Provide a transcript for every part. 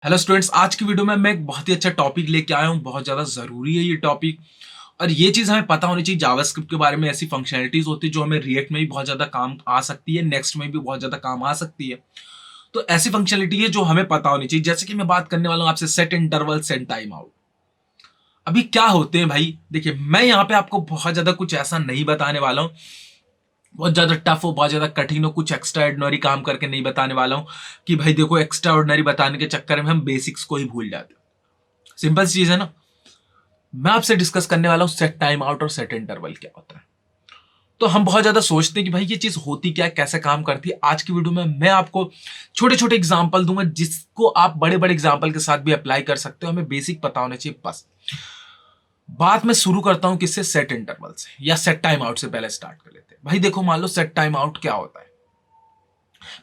Hello students, आज की video में मैं एक बहुत ही अच्छा टॉपिक लेके आया हूँ। बहुत ज़्यादा ज़रूरी है ये टॉपिक। और ये चीज़ हमें पता होनी चाहिए, जावास्क्रिप्ट के बारे में ऐसी फंक्शनैलिटीज होती है जो हमें रिएक्ट में भी बहुत ज़्यादा काम आ सकती है, नेक्स्ट में भी बहुत ज़्यादा काम आ सकती है। तो ऐसी फंक्शनैलिटी है जो हमें पता होनी चाहिए। जैसे कि मैं बात करने वाला हूँ आपसे set interval, set time out. अभी क्या होते हैं भाई, देखिए मैं यहाँ पे आपको बहुत ज़्यादा कुछ ऐसा नहीं बताने वाला हूँ, बहुत ज्यादा टफ हो, बहुत ज्यादा कठिन हो, कुछ एक्स्ट्रा ऑर्डिनरी काम करके नहीं बताने वाला हूं कि भाई देखो एक्स्ट्रा ऑर्डिनरी बताने के चक्कर में हम बेसिक्स को ही भूल जाते हैं। सिंपल सी चीज है ना। मैं आपसे डिस्कस करने वाला हूं सेट टाइम आउट और सेट इंटरवल क्या होता है। तो हम बहुत ज्यादा सोचते हैं कि भाई ये चीज होती क्या है, कैसे काम करती है। आज की वीडियो में मैं आपको छोटे छोटे एग्जांपल दूंगा जिसको आप बड़े बड़े एग्जांपल के साथ भी अप्लाई कर सकते हो। हमें बेसिक पता होना चाहिए बस। बात मैं शुरू करता हूं किससे, सेट इंटरवल से या सेट टाइम आउट से पहले स्टार्ट कर लेते हैं। भाई देखो, मान लो सेट टाइम आउट क्या होता है।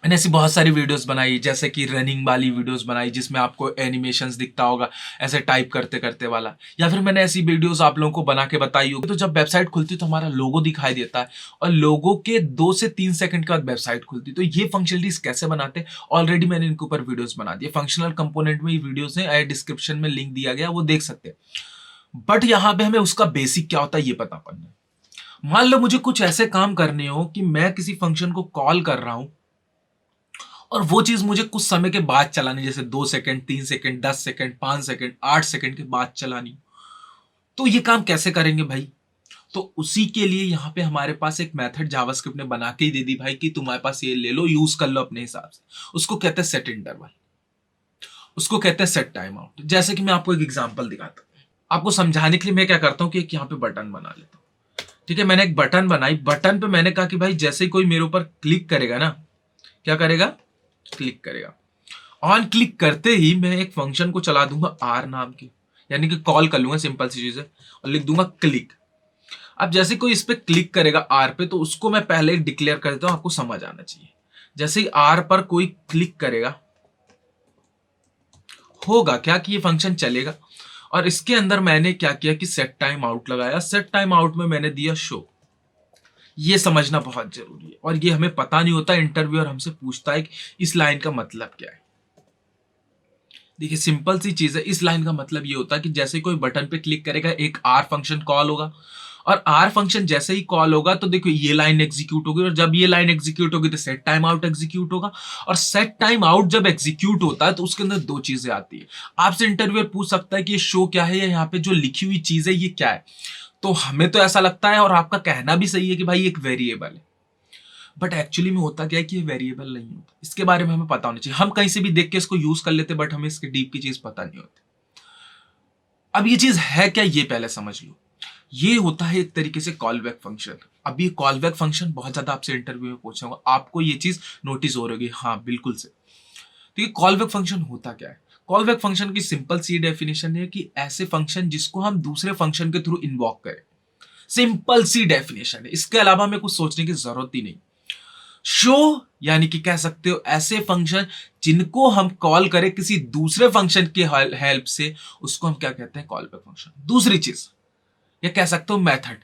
मैंने ऐसी बहुत सारी वीडियोस बनाई, जैसे कि रनिंग वाली वीडियोस बनाई जिसमें आपको एनिमेशंस दिखता होगा ऐसे टाइप करते करते वाला, या फिर मैंने ऐसी वीडियोस आप लोगों को बना के बताई होगी। तो जब वेबसाइट खुलती तो हमारा लोगो दिखाई देता है और लोगो के 2 से 3 सेकंड के बाद वेबसाइट खुलती। तो ये फंक्शनलिटीज कैसे बनाते हैं, ऑलरेडी मैंने इनके ऊपर वीडियोस बना दी। फंक्शनल कंपोनेंट में ये वीडियोस है, डिस्क्रिप्शन में लिंक दिया गया, वो देख सकते हैं। बट यहाँ पे हमें उसका बेसिक क्या होता है ये पता पड़ना है। मान लो मुझे कुछ ऐसे काम करने हो कि मैं किसी फंक्शन को कॉल कर रहा हूं और वो चीज मुझे कुछ समय के बाद चलानी, जैसे 2 second, 3 second, 10 second, 5 second, 8 second के बाद चलानी। तो ये काम कैसे करेंगे भाई। तो उसी के लिए यहाँ पे हमारे पास एक मेथड जावास्क्रिप्ट ने बना के ही दे दी भाई कि तुम्हारे पास ये ले लो, यूज कर लो अपने हिसाब से। उसको कहते हैं सेट इंटरवल, उसको कहते हैं सेट टाइम आउट। जैसे कि मैं आपको एक एग्जांपल दिखाता हूँ आपको समझाने के लिए। मैं क्या करता हूँ कि एक यहाँ पे बटन बना लेता हूँ। ठीक है, मैंने एक बटन बनाई। बटन पे मैंने कहा कि भाई जैसे ही कोई मेरे ऊपर क्लिक करेगा ना, क्या करेगा, क्लिक करेगा। ऑन क्लिक करते ही मैं एक फंक्शन को चला दूंगा आर नाम की, यानी कि कॉल कर लूंगा, सिंपल सी चीज है, और लिख दूंगा क्लिक। अब जैसे कोई इस पे क्लिक करेगा आर पे, तो उसको मैं पहले डिक्लेयर कर देता हूं, आपको समझ आना चाहिए। जैसे ही आर पर कोई क्लिक करेगा, होगा क्या कि ये फंक्शन चलेगा। और इसके अंदर मैंने क्या किया कि सेट टाइम आउट लगाया। सेट टाइम आउट में मैंने दिया शो। ये समझना बहुत जरूरी है और ये हमें पता नहीं होता। इंटरव्यूअर हमसे पूछता है कि इस लाइन का मतलब क्या है। देखिए सिंपल सी चीज है, इस लाइन का मतलब ये होता है कि जैसे कोई बटन पे क्लिक करेगा एक आर फंक्शन कॉल होगा, और आर फंक्शन जैसे ही कॉल होगा तो देखो ये लाइन एग्जीक्यूट होगी, और जब ये लाइन एग्जीक्यूट होगी तो सेट टाइम आउट एग्जीक्यूट होगा। और सेट टाइम आउट जब एग्जीक्यूट होता है तो उसके अंदर दो चीजें आती है। आपसे इंटरव्यूअर पूछ सकता है कि ये शो क्या है, या यहाँ पे जो लिखी हुई चीज है ये क्या है। तो हमें तो ऐसा लगता है और आपका कहना भी सही है कि भाई एक वेरिएबल है। बट एक्चुअली में होता क्या है कि ये वेरिएबल नहीं होता। इसके बारे में हमें पता होना चाहिए। हम कहीं से भी देख के इसको यूज कर लेते, बट हमें इसके डीप की चीज पता नहीं होती। अब ये चीज है क्या, ये पहले समझ लो। ये होता है एक तरीके से कॉल बैक फंक्शन। अब ये कॉल बैक फंक्शन बहुत ज्यादा आपसे इंटरव्यू में पूछूंगा, आपको ये चीज नोटिस हो रही है। हाँ बिल्कुल से। तो ये कॉल बैक फंक्शन होता क्या है। कॉल बैक फंक्शन की सिंपल सी डेफिनेशन है कि ऐसे फंक्शन जिसको हम दूसरे फंक्शन के थ्रू इन्वॉक करें। सिंपल सी डेफिनेशन है, इसके अलावा हमें कुछ सोचने की जरूरत ही नहीं। शो यानी कि कह सकते हो ऐसे फंक्शन जिनको हम कॉल करें किसी दूसरे फंक्शन के हेल्प से, उसको हम क्या कहते हैं, कॉल बैक फंक्शन। दूसरी चीज या कह सकते हो मेथड।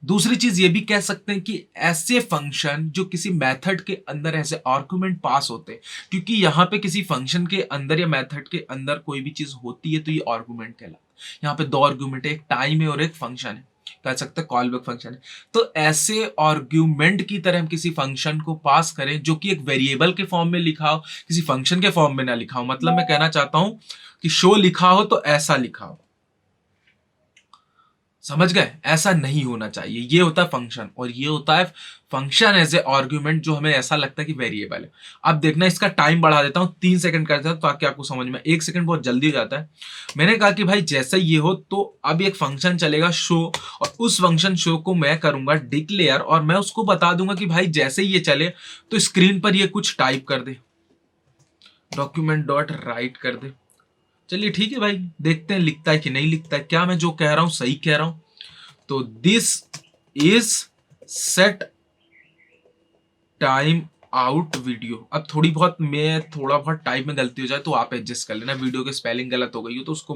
दूसरी चीज ये भी कह सकते हैं कि ऐसे फंक्शन जो किसी मेथड के अंदर ऐसे आर्गुमेंट पास होते हैं, क्योंकि यहां पे किसी फंक्शन के अंदर या मेथड के अंदर कोई भी चीज होती है तो ये आर्गुमेंट कहलाता है। यहाँ पे दो आर्गुमेंट है, एक टाइम है और एक फंक्शन है, कह सकते हैं कॉल बैक फंक्शन है। तो ऐसे आर्ग्यूमेंट की तरह हम किसी फंक्शन को पास करें जो कि एक वेरिएबल के फॉर्म में लिखा हो, किसी फंक्शन के फॉर्म में ना लिखा हो। मतलब मैं कहना चाहता हूं कि शो लिखा हो तो ऐसा लिखा हो, समझ गए, ऐसा नहीं होना चाहिए। ये होता है फंक्शन, और ये होता है फंक्शन एज ए आर्ग्यूमेंट जो हमें ऐसा लगता है कि वेरिएबल है। अब देखना, इसका टाइम बढ़ा देता हूं, 3 सेकंड कर देता हूं ताकि आपको समझ में। 1 सेकंड बहुत जल्दी हो जाता है। मैंने कहा कि भाई जैसे ये हो तो अब एक फंक्शन चलेगा शो, और उस फंक्शन शो को मैं करूंगा डिक्लेयर, और मैं उसको बता दूंगा कि भाई जैसे ये चले तो स्क्रीन पर ये कुछ टाइप कर दे, डॉक्यूमेंट डॉट राइट कर दे। चलिए ठीक है भाई, देखते हैं लिखता है कि नहीं लिखता है, क्या मैं जो कह रहा हूं सही कह रहा हूं। तो this is set time out video. अब थोड़ा बहुत टाइप में गलती हो जाए तो आप एडजस्ट कर लेना। वीडियो की स्पेलिंग गलत हो गई हो तो उसको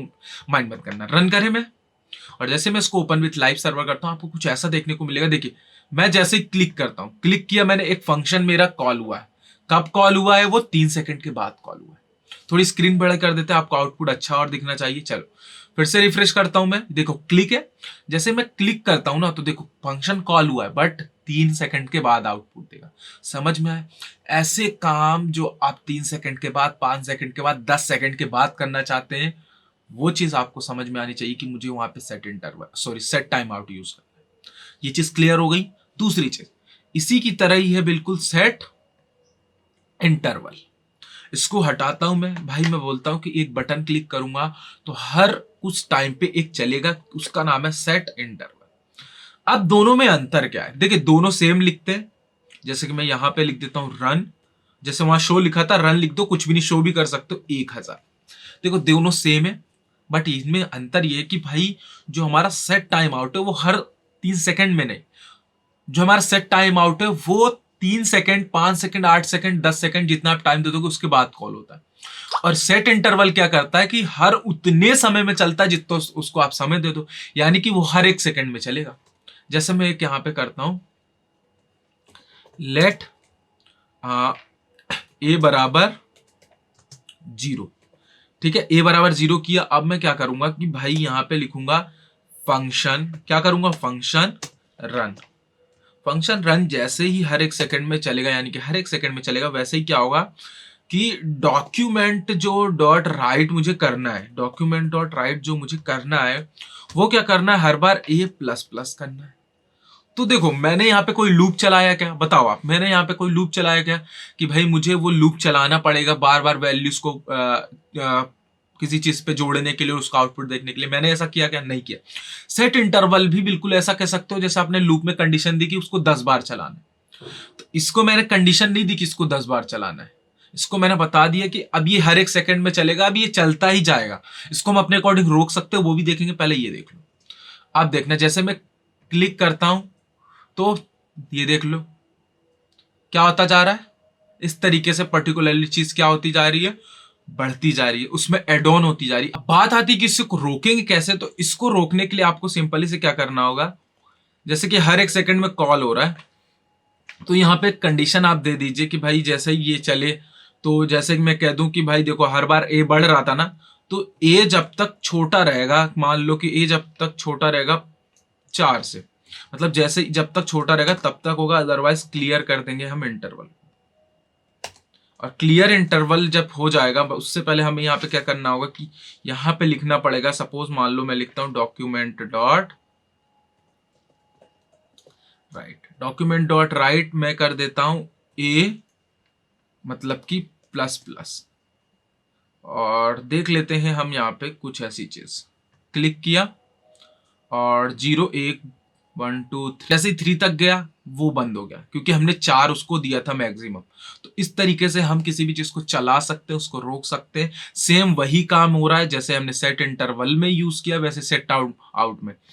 माइंड मत करना। रन करें मैं, और जैसे मैं इसको ओपन विथ लाइव सर्वर करता हूं आपको कुछ ऐसा देखने को मिलेगा। देखिए मैं जैसे ही क्लिक करता हूं, क्लिक किया मैंने, एक फंक्शन मेरा कॉल हुआ है। कब कॉल हुआ है, वो 3 सेकंड के बाद कॉल हुआ है। थोड़ी स्क्रीन बड़ा कर देते हैं, आपको आउटपुट अच्छा और दिखना चाहिए। चलो फिर से रिफ्रेश करता हूं मैं, देखो क्लिक है। जैसे मैं क्लिक करता हूं ना तो देखो फंक्शन कॉल हुआ है, बट 3 सेकंड के बाद आउटपुट देगा। समझ में आए? ऐसे काम जो आप 3 सेकंड के बाद, 5 सेकंड के बाद, 10 सेकंड के बाद करना चाहते हैं, वो चीज आपको समझ में आनी चाहिए कि मुझे वहां पे सेट टाइम आउट यूज करना है। ये चीज क्लियर हो गई। दूसरी चीज इसी की तरह ही है बिल्कुल, सेट इंटरवल। इसको हटाता हूं मैं भाई, मैं बोलता हूं कि एक बटन क्लिक करूंगा तो हर कुछ टाइम पे एक चलेगा, उसका नाम है सेट इंटरवल। अब दोनों में अंतर क्या है? देखिए दोनों सेम लिखते हैं। जैसे कि मैं यहां पे लिख देता हूं रन, जैसे वहां शो लिखा था रन लिख दो, कुछ भी नहीं शो भी कर सकते हो 1000। देखो दोनों सेम है, बट इनमें अंतर ये है कि भाई जो हमारा सेट टाइम आउट है वो हर 3 सेकंड में नहीं, जो हमारा सेट टाइम आउट है वो 3 सेकंड, 5 सेकंड, 8 सेकंड, 10 सेकंड जितना आप टाइम दे दोगे उसके बाद कॉल होता है। और सेट इंटरवल क्या करता है कि हर उतने समय में चलता है जितना उसको आप समय दे दो, यानी कि वो हर 1 सेकंड में चलेगा। जैसे मैं एक यहां पे करता हूं, लेट ए बराबर 0। ठीक है, ए बराबर 0 किया। अब मैं क्या करूंगा कि भाई यहां पे लिखूंगा फंक्शन, क्या करूंगा, फंक्शन रन। फंक्शन रन जैसे ही हर 1 सेकंड में चलेगा, यानी कि हर 1 सेकंड में चलेगा, वैसे ही क्या होगा कि डॉक्यूमेंट जो डॉट राइट मुझे करना है, डॉक्यूमेंट डॉट राइट जो मुझे करना है वो क्या करना है, हर बार ए प्लस प्लस करना है। तो देखो मैंने यहाँ पे कोई लूप चलाया क्या, बताओ आप, मैंने यहाँ पे कोई लूप चलाया क्या कि भाई मुझे वो लूप चलाना पड़ेगा बार बार वैल्यूज को किसी चीज पे जोड़ने के लिए, उसका आउटपुट देखने के लिए? मैंने ऐसा किया क्या? नहीं किया। सेट इंटरवल भी बिल्कुल ऐसा कह सकते हो जैसे आपने लूप में कंडीशन दी कि उसको 10 बार चलाना है। तो इसको मैंने कंडीशन नहीं दी कि इसको 10 बार चलाना है, इसको मैंने बता दिया कि अब ये हर 1 सेकंड में चलेगा, अब ये चलता ही जाएगा। इसको हम अपने अकॉर्डिंग रोक सकते हो, वो भी देखेंगे, पहले ये देख लो। आप देखना जैसे मैं क्लिक करता हूं तो ये देख लो क्या होता जा रहा है। इस तरीके से पर्टिकुलरली चीज क्या होती जा रही है, बढ़ती जा रही है, उसमें एड ऑन होती जा रही है। अब बात आती है कि इसको रोकेंगे कैसे, तो इसको रोकने के लिए आपको सिंपली से क्या करना होगा, जैसे कि हर 1 सेकंड में कॉल हो रहा है तो यहाँ पे कंडीशन आप दे दीजिए कि भाई जैसे ही ये चले, तो जैसे कि मैं कह दूं कि भाई देखो हर बार ए बढ़ रहा था ना, तो ए जब तक छोटा रहेगा, मान लो कि ए जब तक छोटा रहेगा 4 से, मतलब जैसे जब तक छोटा रहेगा तब तक होगा, अदरवाइज क्लियर कर देंगे हम इंटरवल। और क्लियर इंटरवल जब हो जाएगा, उससे पहले हमें यहाँ पे क्या करना होगा कि यहाँ पे लिखना पड़ेगा, सपोज मान लो मैं लिखता हूं document dot right, document dot right मैं कर देता हूं ए मतलब कि प्लस प्लस, और देख लेते हैं हम यहाँ पे कुछ ऐसी चीज। क्लिक किया और 0 1 1 2 3, जैसे ही 3 तक गया वो बंद हो गया, क्योंकि हमने 4 उसको दिया था मैक्सिमम। तो इस तरीके से हम किसी भी चीज को चला सकते हैं, उसको रोक सकते हैं। सेम वही काम हो रहा है जैसे हमने सेट इंटरवल में यूज किया, वैसे सेट आउट में